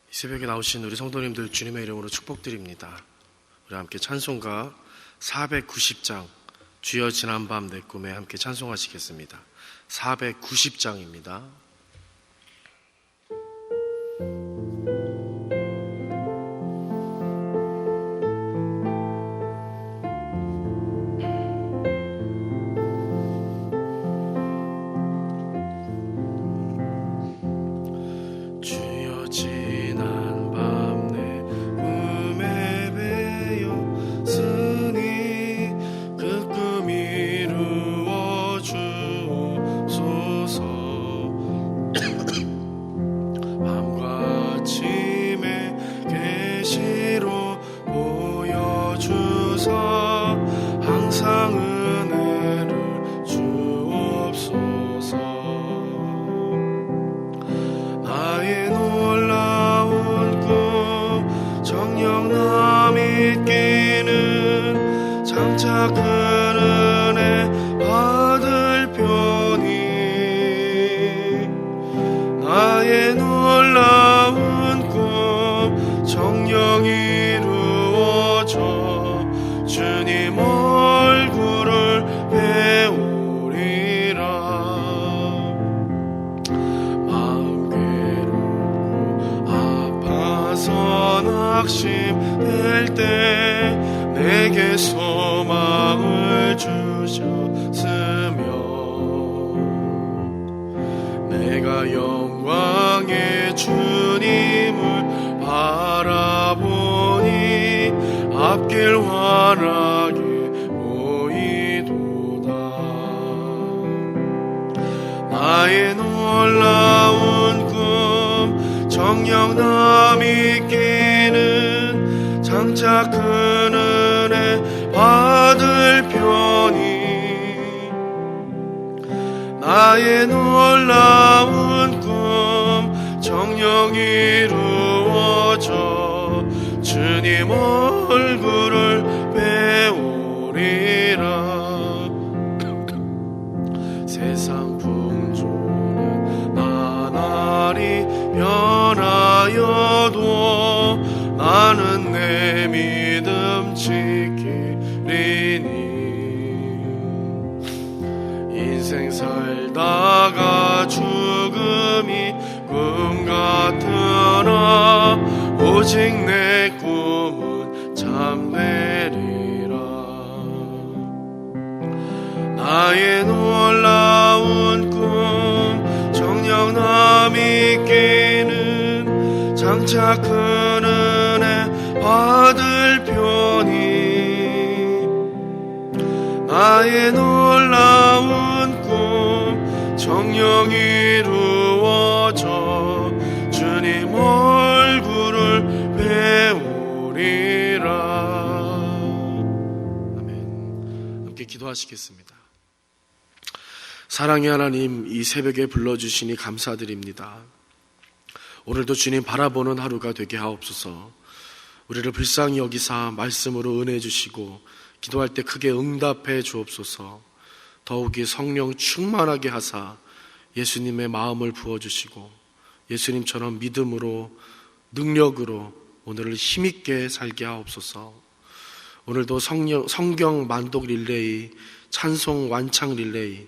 이 새벽에 나오신 우리 성도님들 주님의 이름으로 축복드립니다. 우리 함께 찬송가 490장 주여 지난밤 내 꿈에 함께 찬송하시겠습니다. 490장입니다. 낙심될 때 내게 소망을 주셨으며 내가 영광의 주님을 바라보니 앞길 환하게 보이도다. 나의 놀라운 꿈 정녕 남이 끼는 장차 큰 은혜 받을 편이 나의 놀라운 꿈 정녕 이루어져 주님 얼굴을 배우리라. 세상 풍조는 나날이 변하여도 나는 내 믿음 지키리니 인생 살다가 죽음이 꿈 같으나 오직 내 꿈은 참되리라. 나의 놀라운 꿈 정녕 남이 끼는 장차 큰 은혜 받을 편이 나의 놀라운 꿈 정녕 이루어져 주님 얼굴을 배우리라. 아멘. 함께 기도하시겠습니다. 사랑의 하나님, 이 새벽에 불러주시니 감사드립니다. 오늘도 주님 바라보는 하루가 되게 하옵소서. 우리를 불쌍히 여기사 말씀으로 은혜 주시고 기도할 때 크게 응답해 주옵소서. 더욱이 성령 충만하게 하사 예수님의 마음을 부어주시고 예수님처럼 믿음으로 능력으로 오늘을 힘있게 살게 하옵소서. 오늘도 성경 만독 릴레이, 찬송 완창 릴레이,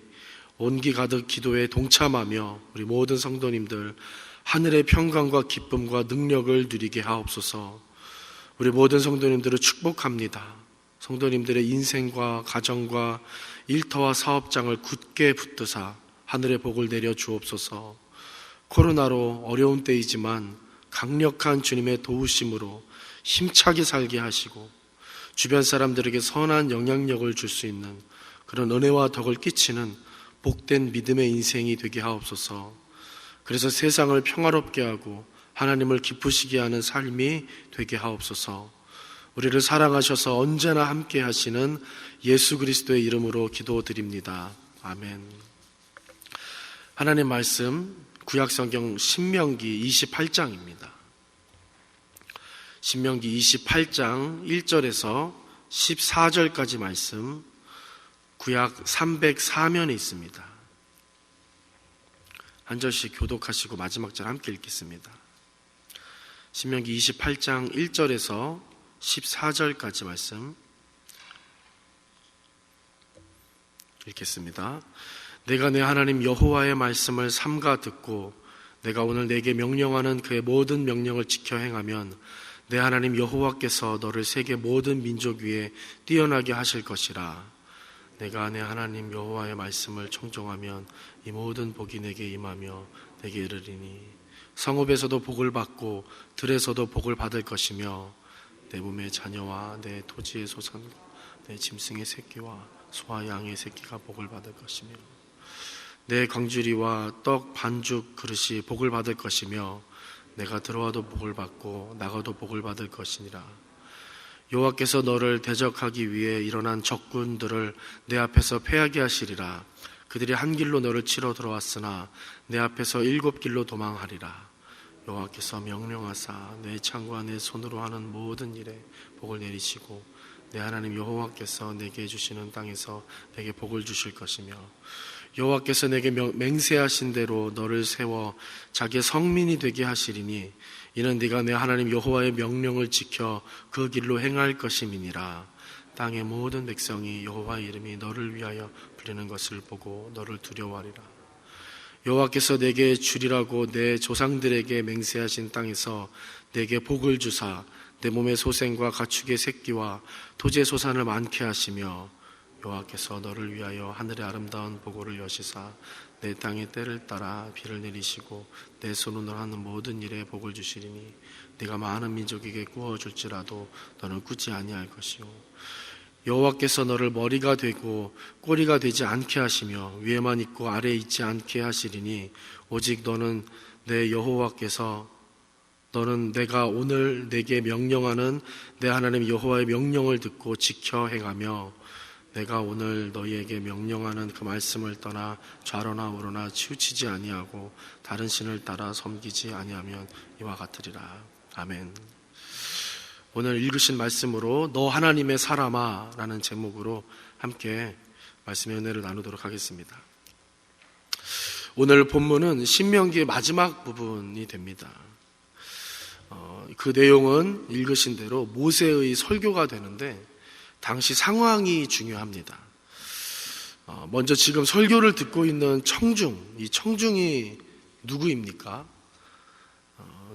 온기 가득 기도에 동참하며 우리 모든 성도님들 하늘의 평강과 기쁨과 능력을 누리게 하옵소서. 우리 모든 성도님들을 축복합니다. 성도님들의 인생과 가정과 일터와 사업장을 굳게 붙드사 하늘의 복을 내려 주옵소서. 코로나로 어려운 때이지만 강력한 주님의 도우심으로 힘차게 살게 하시고 주변 사람들에게 선한 영향력을 줄 수 있는 그런 은혜와 덕을 끼치는 복된 믿음의 인생이 되게 하옵소서. 그래서 세상을 평화롭게 하고 하나님을 기쁘시게 하는 삶이 되게 하옵소서. 우리를 사랑하셔서 언제나 함께 하시는 예수 그리스도의 이름으로 기도드립니다. 아멘. 하나님 말씀 구약성경 신명기 28장입니다. 신명기 28장 1절에서 14절까지 말씀, 구약 304면에 있습니다. 한 절씩 교독하시고 마지막 절 함께 읽겠습니다. 신명기 28장 1절에서 14절까지 말씀 읽겠습니다. 내가 내 하나님 여호와의 말씀을 삼가 듣고 내가 오늘 내게 명령하는 그의 모든 명령을 지켜 행하면 내 하나님 여호와께서 너를 세계 모든 민족 위에 뛰어나게 하실 것이라. 내가 내 하나님 여호와의 말씀을 청종하면 이 모든 복이 내게 임하며 내게 이르리니 성읍에서도 복을 받고 들에서도 복을 받을 것이며 내 몸의 자녀와 내 토지의 소산과 내 짐승의 새끼와 소와 양의 새끼가 복을 받을 것이며 내 광주리와 떡 반죽 그릇이 복을 받을 것이며 내가 들어와도 복을 받고 나가도 복을 받을 것이니라. 여호와께서 너를 대적하기 위해 일어난 적군들을 내 앞에서 패하게 하시리라. 그들이 한 길로 너를 치러 들어왔으나 내 앞에서 7길로 도망하리라. 여호와께서 명령하사 내 창과 내 손으로 하는 모든 일에 복을 내리시고 내 하나님 여호와께서 내게 주시는 땅에서 내게 복을 주실 것이며 여호와께서 내게 맹세하신 대로 너를 세워 자기의 성민이 되게 하시리니 이는 네가 내 하나님 여호와의 명령을 지켜 그 길로 행할 것임이니라. 땅의 모든 백성이 여호와의 이름이 너를 위하여 불리는 것을 보고 너를 두려워하리라. 여호와께서 내게 주리라고 내 조상들에게 맹세하신 땅에서 내게 복을 주사 내 몸의 소생과 가축의 새끼와 토지의 소산을 많게 하시며 여호와께서 너를 위하여 하늘의 아름다운 보고를 여시사 내 땅의 때를 따라 비를 내리시고 내 손으로 하는 모든 일에 복을 주시리니 네가 많은 민족에게 구워줄지라도 너는 꾸지 아니할 것이요 여호와께서 너를 머리가 되고 꼬리가 되지 않게 하시며 위에만 있고 아래에 있지 않게 하시리니 오직 너는 내 여호와께서 너는 내가 오늘 내게 명령하는 내 하나님 여호와의 명령을 듣고 지켜 행하며 내가 오늘 너희에게 명령하는 그 말씀을 떠나 좌로나 우로나 치우치지 아니하고 다른 신을 따라 섬기지 아니하면 이와 같으리라. 아멘. 오늘 읽으신 말씀으로 너 하나님의 사람아 라는 제목으로 함께 말씀의 은혜를 나누도록 하겠습니다. 오늘 본문은 신명기의 마지막 부분이 됩니다. 그 내용은 읽으신 대로 모세의 설교가 되는데 당시 상황이 중요합니다. 먼저 지금 설교를 듣고 있는 청중, 이 청중이 누구입니까?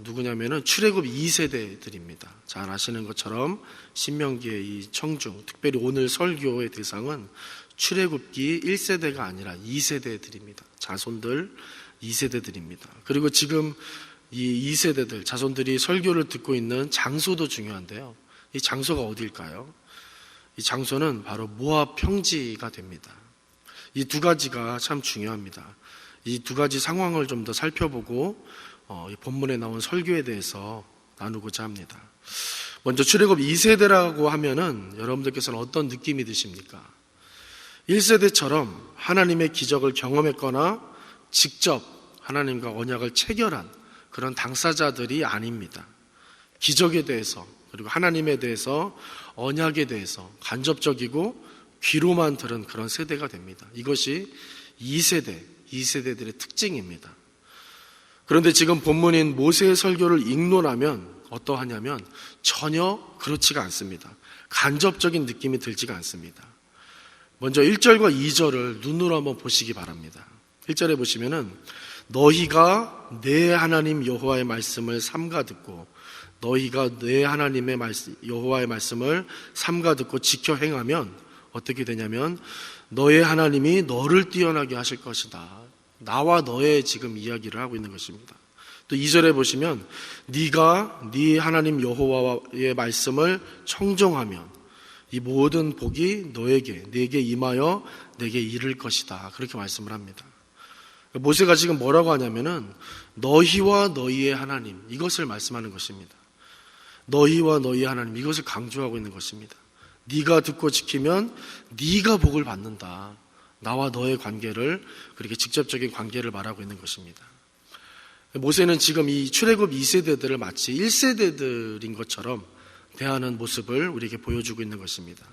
누구냐면은 출애굽 2세대들입니다. 잘 아시는 것처럼 신명기의 이 청중, 특별히 오늘 설교의 대상은 출애굽기 1세대가 아니라 2세대들입니다. 자손들 2세대들입니다. 그리고 지금 이 2세대들, 자손들이 설교를 듣고 있는 장소도 중요한데요. 이 장소가 어디일까요? 이 장소는 바로 모압 평지가 됩니다. 이 두 가지가 참 중요합니다. 이 두 가지 상황을 좀 더 살펴보고 이 본문에 나온 설교에 대해서 나누고자 합니다. 먼저 출애굽 2세대라고 하면은 여러분들께서는 어떤 느낌이 드십니까? 1세대처럼 하나님의 기적을 경험했거나 직접 하나님과 언약을 체결한 그런 당사자들이 아닙니다. 기적에 대해서 그리고 하나님에 대해서 언약에 대해서 간접적이고 귀로만 들은 그런 세대가 됩니다. 이것이 2세대들의 특징입니다. 그런데 지금 본문인 모세의 설교를 읽노라면 어떠하냐면 전혀 그렇지가 않습니다. 간접적인 느낌이 들지가 않습니다. 먼저 1절과 2절을 눈으로 한번 보시기 바랍니다. 1절에 보시면은 너희가 내 하나님 여호와의 말씀을 삼가 듣고 너희가 내 하나님의 여호와의 말씀을 삼가 듣고 지켜 행하면 어떻게 되냐면 너의 하나님이 너를 뛰어나게 하실 것이다. 나와 너의 지금 이야기를 하고 있는 것입니다. 또 2절에 보시면 네가 네 하나님 여호와의 말씀을 청종하면 이 모든 복이 내게 임하여 내게 이를 것이다. 그렇게 말씀을 합니다. 모세가 지금 뭐라고 하냐면은 너희와 너희의 하나님 이것을 말씀하는 것입니다. 너희와 너희의 하나님 이것을 강조하고 있는 것입니다. 네가 듣고 지키면 네가 복을 받는다. 나와 너의 관계를 그렇게 직접적인 관계를 말하고 있는 것입니다. 모세는 지금 이 출애굽 2세대들을 마치 1세대들인 것처럼 대하는 모습을 우리에게 보여주고 있는 것입니다.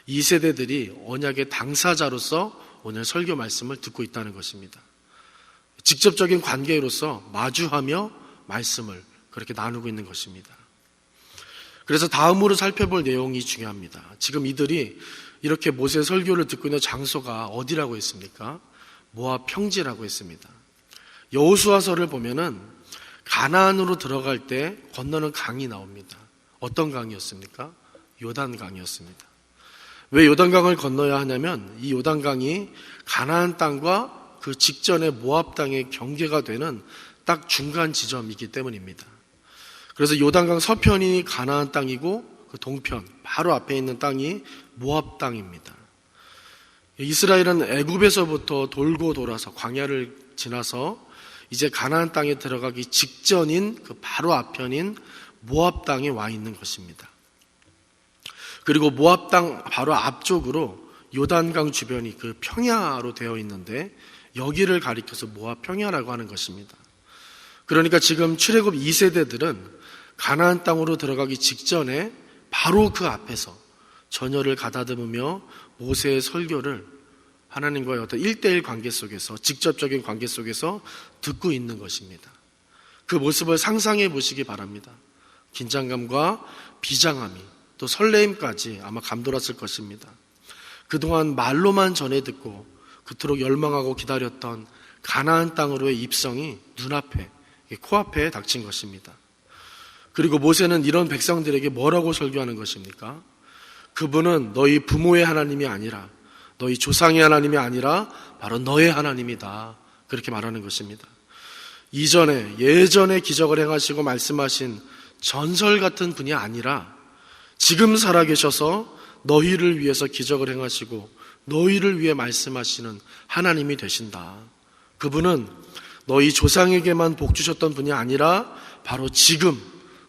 2세대들이 언약의 당사자로서 오늘 설교 말씀을 듣고 있다는 것입니다. 직접적인 관계로서 마주하며 말씀을 그렇게 나누고 있는 것입니다. 그래서 다음으로 살펴볼 내용이 중요합니다. 지금 이들이 이렇게 모세의 설교를 듣고 있는 장소가 어디라고 했습니까? 모압 평지라고 했습니다. 여호수아서를 보면은 가나안으로 들어갈 때 건너는 강이 나옵니다. 어떤 강이었습니까? 요단강이었습니다. 왜 요단강을 건너야 하냐면 이 요단강이 가나안 땅과 그 직전의 모압 땅의 경계가 되는 딱 중간 지점이기 때문입니다. 그래서 요단강 서편이 가나안 땅이고 그 동편 바로 앞에 있는 땅이 모압 땅입니다. 이스라엘은 애굽에서부터 돌고 돌아서 광야를 지나서 이제 가나안 땅에 들어가기 직전인 그 바로 앞편인 모압 땅에 와 있는 것입니다. 그리고 모압 땅 바로 앞쪽으로 요단강 주변이 그 평야로 되어 있는데 여기를 가리켜서 모압 평야라고 하는 것입니다. 그러니까 지금 출애굽 2세대들은 가나안 땅으로 들어가기 직전에 바로 그 앞에서 전열을 가다듬으며 모세의 설교를 하나님과의 어떤 1대1 관계 속에서 직접적인 관계 속에서 듣고 있는 것입니다. 그 모습을 상상해 보시기 바랍니다. 긴장감과 비장함이 또 설레임까지 아마 감돌았을 것입니다. 그동안 말로만 전해 듣고 그토록 열망하고 기다렸던 가나안 땅으로의 입성이 눈앞에 코앞에 닥친 것입니다. 그리고 모세는 이런 백성들에게 뭐라고 설교하는 것입니까? 그분은 너희 부모의 하나님이 아니라 너희 조상의 하나님이 아니라 바로 너의 하나님이다. 그렇게 말하는 것입니다. 예전에 기적을 행하시고 말씀하신 전설 같은 분이 아니라 지금 살아계셔서 너희를 위해서 기적을 행하시고 너희를 위해 말씀하시는 하나님이 되신다. 그분은 너희 조상에게만 복 주셨던 분이 아니라 바로 지금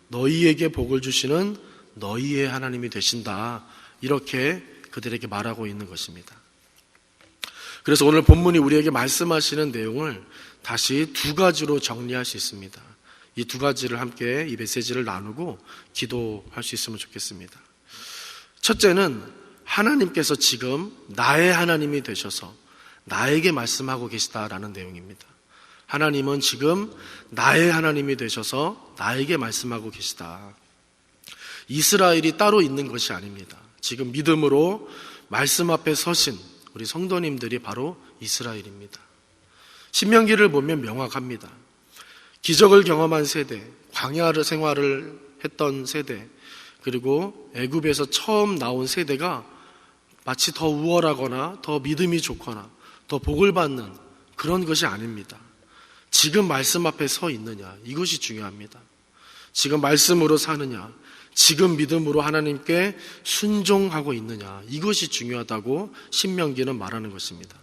너희에게 복을 주시는 너희의 하나님이 되신다. 이렇게 그들에게 말하고 있는 것입니다. 그래서 오늘 본문이 우리에게 말씀하시는 내용을 다시 두 가지로 정리할 수 있습니다. 이 두 가지를 함께 이 메시지를 나누고 기도할 수 있으면 좋겠습니다. 첫째는 하나님께서 지금 나의 하나님이 되셔서 나에게 말씀하고 계시다라는 내용입니다. 하나님은 지금 나의 하나님이 되셔서 나에게 말씀하고 계시다. 이스라엘이 따로 있는 것이 아닙니다. 지금 믿음으로 말씀 앞에 서신 우리 성도님들이 바로 이스라엘입니다. 신명기를 보면 명확합니다. 기적을 경험한 세대, 광야 생활을 했던 세대, 그리고 애굽에서 처음 나온 세대가 마치 더 우월하거나 더 믿음이 좋거나 더 복을 받는 그런 것이 아닙니다. 지금 말씀 앞에 서 있느냐, 이것이 중요합니다. 지금 말씀으로 사느냐, 지금 믿음으로 하나님께 순종하고 있느냐, 이것이 중요하다고 신명기는 말하는 것입니다.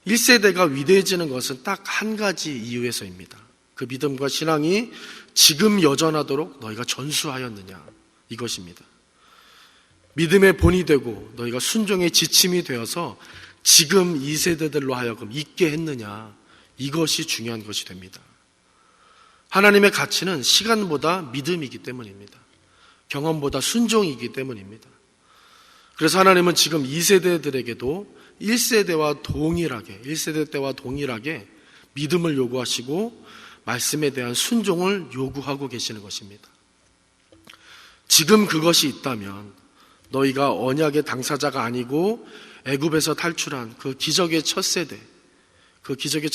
1세대가 위대해지는 것은 딱 한 가지 이유에서입니다. 그 믿음과 신앙이 지금 여전하도록 너희가 전수하였느냐, 이것입니다. 믿음의 본이 되고 너희가 순종의 지침이 되어서 지금 2세대들로 하여금 있게 했느냐, 이것이 중요한 것이 됩니다. 하나님의 가치는 시간보다 믿음이기 때문입니다. 경험보다 순종이기 때문입니다. 그래서 하나님은 지금 2세대들에게도 1세대 때와 동일하게 믿음을 요구하시고 말씀에 대한 순종을 요구하고 계시는 것입니다. 지금 그것이 있다면 너희가 언약의 당사자가 아니고 애굽에서 탈출한 그 기적의 첫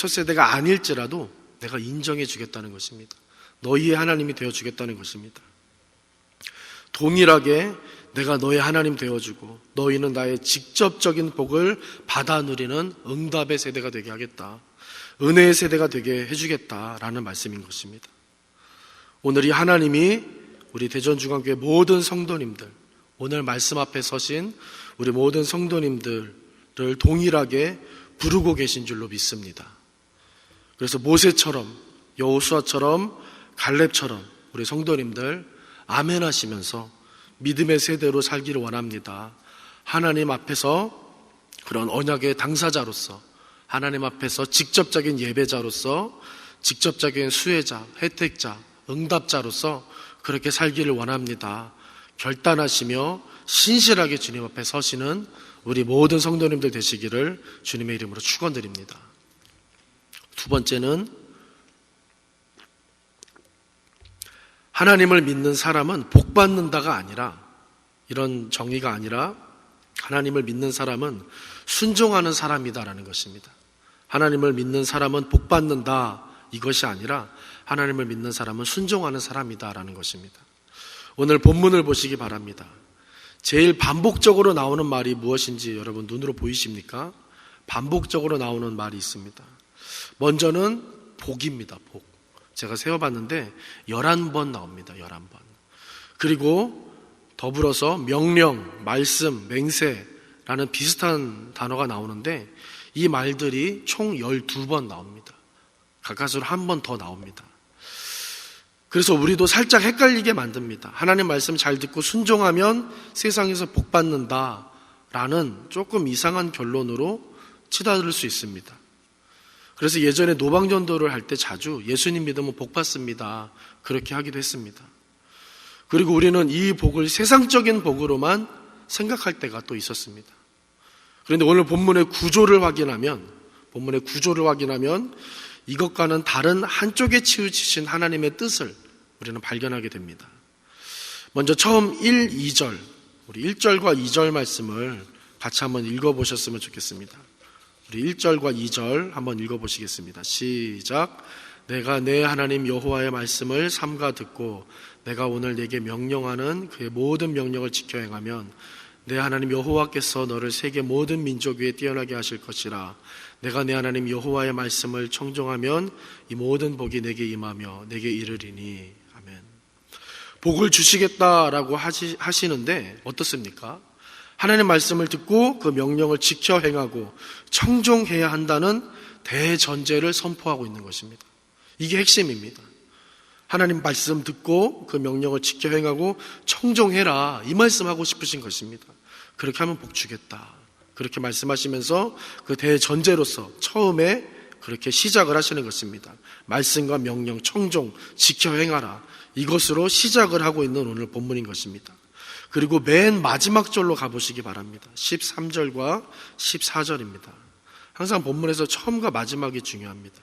세대가 아닐지라도 내가 인정해 주겠다는 것입니다. 너희의 하나님이 되어 주겠다는 것입니다. 동일하게 내가 너의 하나님 되어주고 너희는 나의 직접적인 복을 받아 누리는 응답의 세대가 되게 하겠다. 은혜의 세대가 되게 해주겠다라는 말씀인 것입니다. 오늘 이 하나님이 우리 대전중앙교회 모든 성도님들, 오늘 말씀 앞에 서신 우리 모든 성도님들을 동일하게 부르고 계신 줄로 믿습니다. 그래서 모세처럼, 여호수아처럼, 갈렙처럼 우리 성도님들 아멘 하시면서 믿음의 세대로 살기를 원합니다. 하나님 앞에서 그런 언약의 당사자로서, 하나님 앞에서 직접적인 예배자로서, 직접적인 수혜자, 혜택자, 응답자로서 그렇게 살기를 원합니다. 결단하시며 신실하게 주님 앞에 서시는 우리 모든 성도님들 되시기를 주님의 이름으로 축원드립니다. 두 번째는 하나님을 믿는 사람은 복 받는다가 아니라, 이런 정의가 아니라, 하나님을 믿는 사람은 순종하는 사람이다라는 것입니다. 하나님을 믿는 사람은 복 받는다, 이것이 아니라 하나님을 믿는 사람은 순종하는 사람이다라는 것입니다. 오늘 본문을 보시기 바랍니다. 제일 반복적으로 나오는 말이 무엇인지 여러분 눈으로 보이십니까? 반복적으로 나오는 말이 있습니다. 먼저는 복입니다. 복. 제가 세어봤는데 11번 나옵니다. 11번. 그리고 더불어서 명령, 말씀, 맹세라는 비슷한 단어가 나오는데 이 말들이 총 12번 나옵니다. 가까스로 한 번 더 나옵니다. 그래서 우리도 살짝 헷갈리게 만듭니다. 하나님 말씀 잘 듣고 순종하면 세상에서 복 받는다라는 조금 이상한 결론으로 치달을 수 있습니다. 그래서 예전에 노방전도를 할 때 자주 예수님 믿으면 복 받습니다, 그렇게 하기도 했습니다. 그리고 우리는 이 복을 세상적인 복으로만 생각할 때가 또 있었습니다. 그런데 오늘 본문의 구조를 확인하면 이것과는 다른 한쪽에 치우치신 하나님의 뜻을 우리는 발견하게 됩니다. 먼저 처음 1, 2절, 우리 1절과 2절 말씀을 같이 한번 읽어보셨으면 좋겠습니다. 우리 1절과 2절 한번 읽어보시겠습니다. 시작. 내가 내 하나님 여호와의 말씀을 삼가 듣고 내가 오늘 내게 명령하는 그의 모든 명령을 지켜 행하면 내 하나님 여호와께서 너를 세계 모든 민족 위에 뛰어나게 하실 것이라. 내가 내 하나님 여호와의 말씀을 청종하면 이 모든 복이 내게 임하며 내게 이르리니. 아멘. 복을 주시겠다라고 하시는데 어떻습니까? 하나님 말씀을 듣고 그 명령을 지켜 행하고 청종해야 한다는 대전제를 선포하고 있는 것입니다. 이게 핵심입니다. 하나님 말씀 듣고 그 명령을 지켜 행하고 청종해라, 이 말씀하고 싶으신 것입니다. 그렇게 하면 복 주겠다, 그렇게 말씀하시면서 그 대전제로서 처음에 그렇게 시작을 하시는 것입니다. 말씀과 명령, 청종, 지켜 행하라, 이것으로 시작을 하고 있는 오늘 본문인 것입니다. 그리고 맨 마지막 절로 가보시기 바랍니다. 13절과 14절입니다. 항상 본문에서 처음과 마지막이 중요합니다.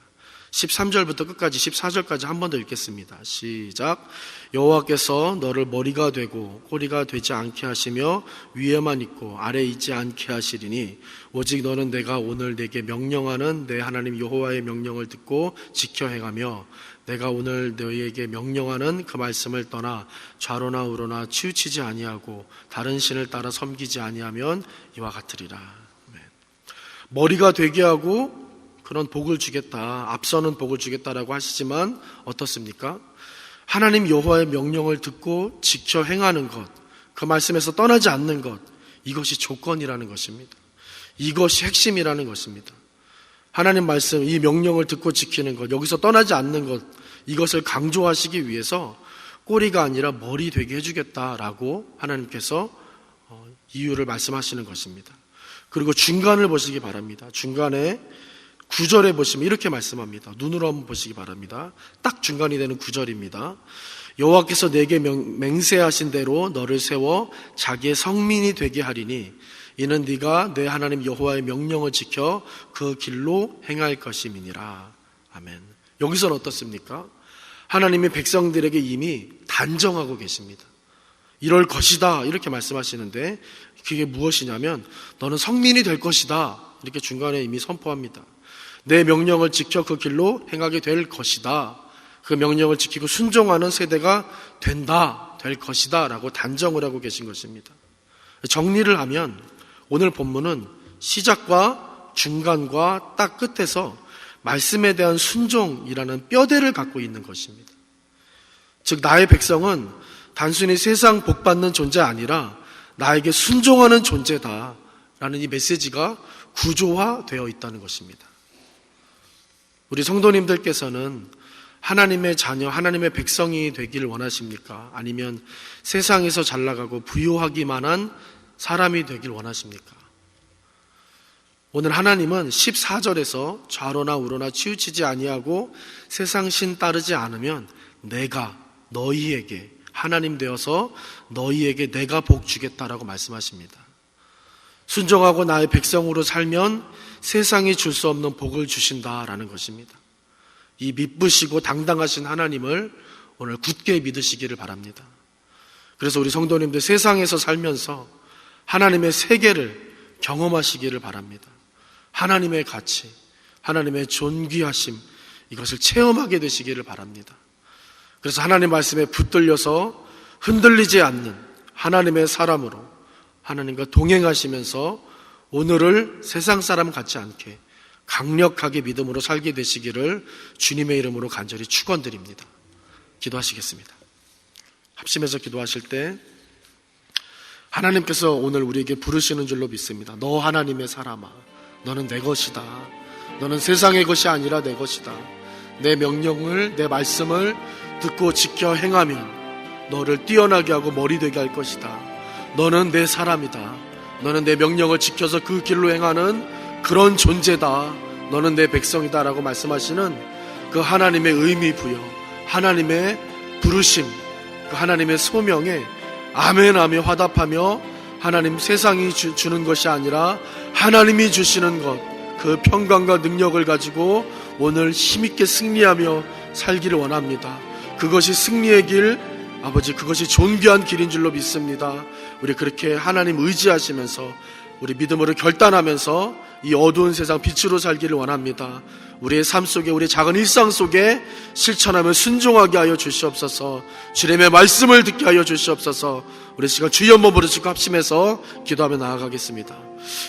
13절부터 끝까지 14절까지 한 번 더 읽겠습니다. 시작. 여호와께서 너를 머리가 되고 꼬리가 되지 않게 하시며 위에만 있고 아래 있지 않게 하시리니 오직 너는 내가 오늘 내게 명령하는 내 하나님 여호와의 명령을 듣고 지켜 행하며 내가 오늘 너희에게 명령하는 그 말씀을 떠나 좌로나 우로나 치우치지 아니하고 다른 신을 따라 섬기지 아니하면 이와 같으리라. 머리가 되게 하고 그런 복을 주겠다, 앞서는 복을 주겠다라고 하시지만 어떻습니까? 하나님 여호와의 명령을 듣고 지켜 행하는 것, 그 말씀에서 떠나지 않는 것, 이것이 조건이라는 것입니다. 이것이 핵심이라는 것입니다. 하나님 말씀, 이 명령을 듣고 지키는 것, 여기서 떠나지 않는 것, 이것을 강조하시기 위해서 꼬리가 아니라 머리 되게 해주겠다라고 하나님께서 이유를 말씀하시는 것입니다. 그리고 중간을 보시기 바랍니다. 중간에 9절에 보시면 이렇게 말씀합니다. 눈으로 한번 보시기 바랍니다. 딱 중간이 되는 9절입니다. 여호와께서 내게 맹세하신 대로 너를 세워 자기의 성민이 되게 하리니 이는 네가 내 하나님 여호와의 명령을 지켜 그 길로 행할 것임이니라. 아멘. 여기서는 어떻습니까? 하나님이 백성들에게 이미 단정하고 계십니다. 이럴 것이다, 이렇게 말씀하시는데 그게 무엇이냐면 너는 성민이 될 것이다, 이렇게 중간에 이미 선포합니다. 내 명령을 지켜 그 길로 행하게 될 것이다, 그 명령을 지키고 순종하는 세대가 될 것이다 라고 단정을 하고 계신 것입니다. 정리를 하면 오늘 본문은 시작과 중간과 딱 끝에서 말씀에 대한 순종이라는 뼈대를 갖고 있는 것입니다. 즉 나의 백성은 단순히 세상 복 받는 존재 아니라 나에게 순종하는 존재다라는 이 메시지가 구조화되어 있다는 것입니다. 우리 성도님들께서는 하나님의 자녀, 하나님의 백성이 되기를 원하십니까? 아니면 세상에서 잘 나가고 부유하기만 한 사람이 되길 원하십니까? 오늘 하나님은 14절에서 좌로나 우로나 치우치지 아니하고 세상 신 따르지 않으면 내가 너희에게 하나님 되어서 너희에게 내가 복 주겠다라고 말씀하십니다. 순종하고 나의 백성으로 살면 세상이 줄 수 없는 복을 주신다라는 것입니다. 이 미쁘시고 당당하신 하나님을 오늘 굳게 믿으시기를 바랍니다. 그래서 우리 성도님들 세상에서 살면서 하나님의 세계를 경험하시기를 바랍니다. 하나님의 가치, 하나님의 존귀하심, 이것을 체험하게 되시기를 바랍니다. 그래서 하나님 말씀에 붙들려서 흔들리지 않는 하나님의 사람으로 하나님과 동행하시면서 오늘을 세상 사람 같지 않게 강력하게 믿음으로 살게 되시기를 주님의 이름으로 간절히 축원드립니다. 기도하시겠습니다. 합심해서 기도하실 때 하나님께서 오늘 우리에게 부르시는 줄로 믿습니다. 너 하나님의 사람아, 너는 내 것이다. 너는 세상의 것이 아니라 내 것이다. 내 명령을, 내 말씀을 듣고 지켜 행하면 너를 뛰어나게 하고 머리 되게 할 것이다. 너는 내 사람이다. 너는 내 명령을 지켜서 그 길로 행하는 그런 존재다. 너는 내 백성이다 라고 말씀하시는 그 하나님의 의미 부여, 하나님의 부르심, 그 하나님의 소명에 아멘하며 화답하며 하나님 세상이 주는 것이 아니라 하나님이 주시는 것, 그 평강과 능력을 가지고 오늘 힘있게 승리하며 살기를 원합니다. 그것이 승리의 길, 아버지, 그것이 존귀한 길인 줄로 믿습니다. 우리 그렇게 하나님 의지하시면서 우리 믿음으로 결단하면서 이 어두운 세상 빛으로 살기를 원합니다. 우리의 삶 속에, 우리 작은 일상 속에 실천하며 순종하게 하여 주시옵소서. 주님의 말씀을 듣게 하여 주시옵소서. 우리 시간 주여 한번 부르시고 합심해서 기도하며 나아가겠습니다.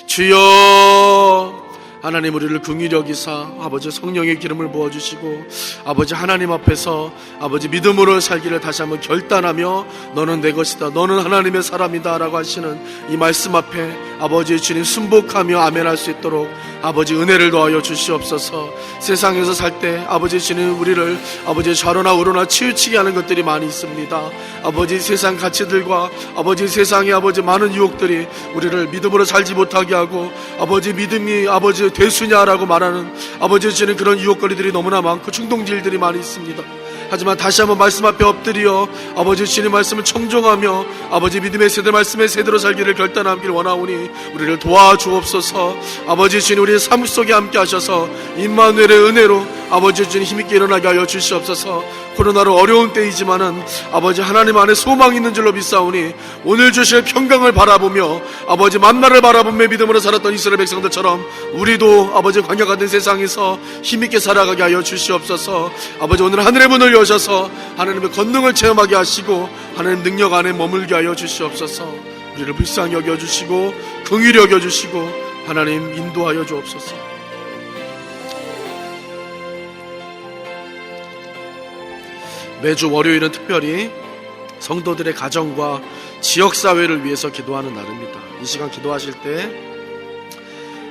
주여, 하나님 우리를 긍휼히 여기사 아버지 성령의 기름을 부어주시고 아버지 하나님 앞에서 아버지 믿음으로 살기를 다시 한번 결단하며 너는 내 것이다, 너는 하나님의 사람이다 라고 하시는 이 말씀 앞에 아버지 주님 순복하며 아멘할 수 있도록 아버지 은혜를 더하여 주시옵소서. 세상에서 살 때 아버지 주님 우리를 아버지 좌로나 우로나 치우치게 하는 것들이 많이 있습니다. 아버지 세상 가치들과 아버지 세상의 아버지 많은 유혹들이 우리를 믿음으로 살지 못하게 하고 아버지 믿음이 아버지 되수냐라고 말하는 아버지 주는 그런 유혹거리들이 너무나 많고 충동질들이 많이 있습니다. 하지만 다시 한번 말씀 앞에 엎드려 아버지 주님 말씀을 청종하며 아버지 믿음의 세대 말씀의 세대로 살기를 결단하기를 원하오니 우리를 도와주옵소서. 아버지 주님 우리의 삶 속에 함께 하셔서 임마누엘의 은혜로 아버지 주님 힘있게 일어나게 하여 주시옵소서. 코로나로 어려운 때이지만은 아버지 하나님 안에 소망이 있는 줄로 믿사오니 오늘 주실 평강을 바라보며 아버지 만나를 바라보며 믿음으로 살았던 이스라엘 백성들처럼 우리도 아버지 광야 같은 세상에서 힘있게 살아가게 하여 주시옵소서. 아버지 오늘 하늘의 문을 여셔서 하나님의 권능을 체험하게 하시고 하나님 능력 안에 머물게 하여 주시옵소서. 우리를 불쌍히 여겨주시고 긍휼히 여겨주시고 하나님 인도하여 주옵소서. 매주 월요일은 특별히 성도들의 가정과 지역사회를 위해서 기도하는 날입니다. 이 시간 기도하실 때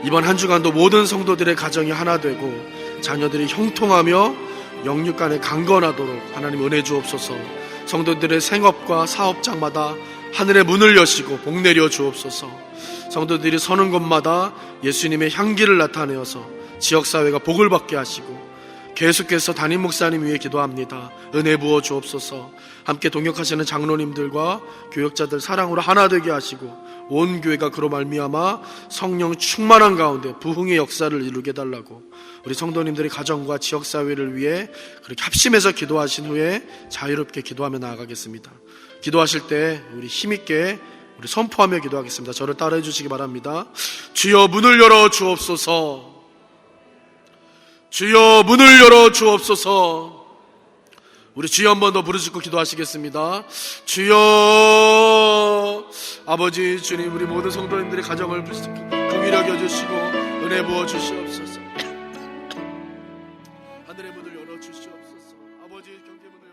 이번 한 주간도 모든 성도들의 가정이 하나 되고 자녀들이 형통하며 영육간에 강건하도록 하나님 은혜 주옵소서. 성도들의 생업과 사업장마다 하늘의 문을 여시고 복 내려 주옵소서. 성도들이 서는 곳마다 예수님의 향기를 나타내어서 지역사회가 복을 받게 하시고 계속해서 담임 목사님 위해 기도합니다. 은혜 부어 주옵소서. 함께 동역하시는 장로님들과 교역자들 사랑으로 하나 되게 하시고 온 교회가 그로 말미암아 성령 충만한 가운데 부흥의 역사를 이루게 달라고 우리 성도님들의 가정과 지역사회를 위해 그렇게 합심해서 기도하신 후에 자유롭게 기도하며 나아가겠습니다. 기도하실 때 우리 힘있게 우리 선포하며 기도하겠습니다. 저를 따라해 주시기 바랍니다. 주여 문을 열어 주옵소서. 주여 문을 열어 주옵소서. 우리 주여 한 번 더 부르짖고 기도하시겠습니다. 주여. 아버지 주님 우리 모든 성도님들의 가정을 긍휼히 여겨주시고 은혜 부어 주시옵소서. 하늘의 문을 열어 주시옵소서. 아버지 경제 문을